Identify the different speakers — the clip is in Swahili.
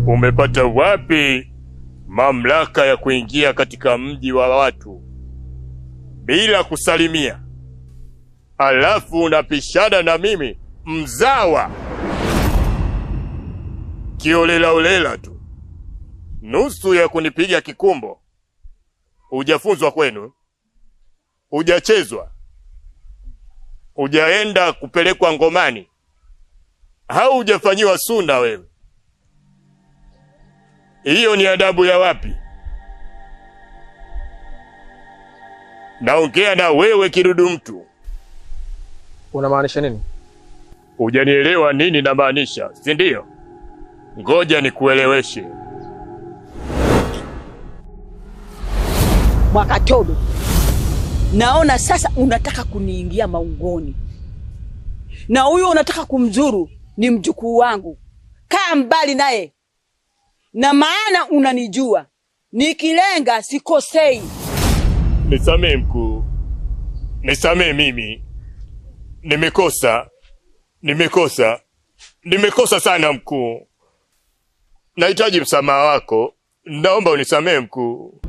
Speaker 1: Umepata wapi mamlaka ya kuingia katika mji wa watu bila kusalimia, alafu unapishana na mimi mzawa? Kiolela olela tu, nusu ya kunipiga kikumbo. Hujafunzwa kwenu? Hujachezwa? Hujaenda kupelekwa ngomani? Au hujafanyiwa suna wewe? Hiyo ni adabu ya wapi? Naongea na wewe kidudu mtu.
Speaker 2: Unamaanisha nini?
Speaker 1: Hujanielewa nini namaanisha, si ndio? Ngoja nikueleweshe.
Speaker 3: Mwakatodo, naona sasa unataka kuniingia maungoni. Na huyo unataka kumzuru ni mjukuu wangu. Kaa mbali naye. Na maana unanijua. Nikilenga sikosei.
Speaker 1: Nisamee mkuu. Nisamee mimi. Nimekosa sana mkuu. Nahitaji msamaha wako. Naomba unisamee mkuu.